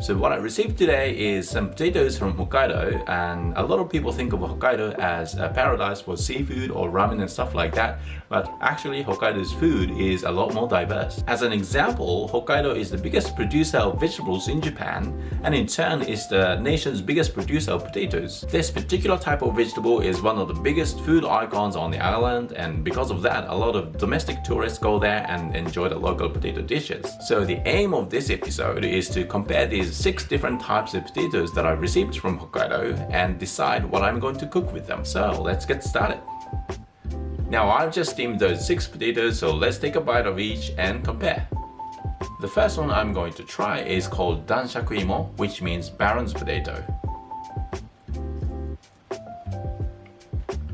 So what I received today is some potatoes from Hokkaido, and a lot of people think of Hokkaido as a paradise for seafood or ramen and stuff like that, but actually Hokkaido's food is a lot more diverse. As an example, Hokkaido is the biggest producer of vegetables in Japan, and in turn is the nation's biggest producer of potatoes. This particular type of vegetable is one of the biggest food icons on the island, and because of that, a lot of domestic tourists go there and enjoy the local potato dishes. So the aim of this episode is to compare these 6 different types of potatoes that I received from Hokkaido and decide what I'm going to cook with them. So let's get started. Now I've just steamed those 6 potatoes, so let's take a bite of each and compare. The first one I'm going to try is called danshakuimo, which means Baron's potato.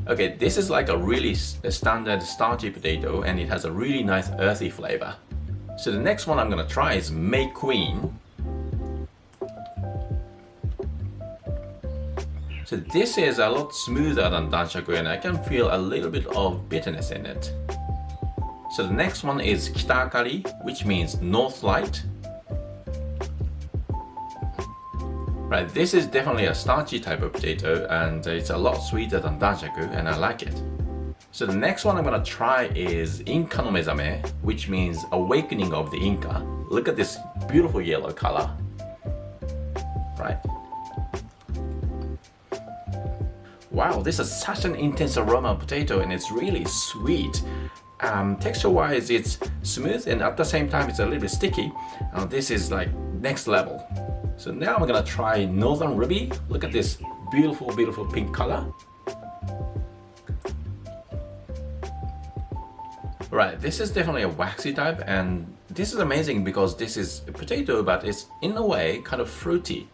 Okay, this is like a really standard starchy potato, and it has a really nice earthy flavor. So the next one I'm gonna try is May Queen. So this is a lot smoother than danshaku, and I can feel a little bit of bitterness in it. So the next one is Kitakari, which means North Light. Right, this is definitely a starchy type of potato, and it's a lot sweeter than danshaku, and I like it. So the next one I'm gonna try is Inka no Mezame, which means Awakening of the Inca. Look at this beautiful yellow color. Right. Wow, this is such an intense aroma of potato, and it's really sweet. Texture-wise, it's smooth, and at the same time, it's a little bit sticky. This is like next level. So now I'm gonna try Northern Ruby. Look at this beautiful, beautiful pink color. Right, this is definitely a waxy type, and this is amazing because this is a potato, but it's in a way kind of fruity.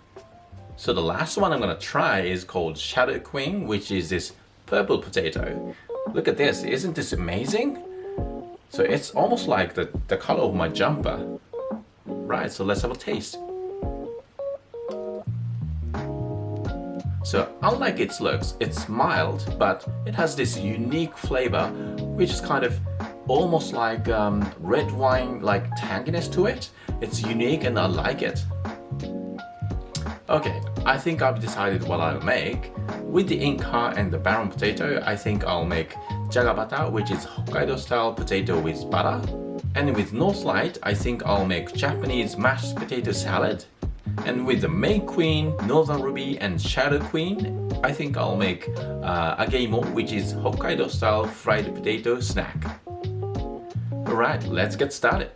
So the last one I'm gonna try is called Shadow Queen, which is this purple potato. Look at this, isn't this amazing? So it's almost like the color of my jumper. Right, so let's have a taste. So unlike its looks, it's mild, but it has this unique flavor, which is kind of almost like red wine, like tanginess to it. It's unique and I like it. Okay, I think I've decided what I'll make. With the Inca and the Baron potato, I think I'll make Jaga butter, which is Hokkaido style potato with butter. And with North Light, I think I'll make Japanese mashed potato salad. And with the May Queen, Northern Ruby, and Shadow Queen, I think I'll make ageimo, which is Hokkaido style fried potato snack. Alright, let's get started.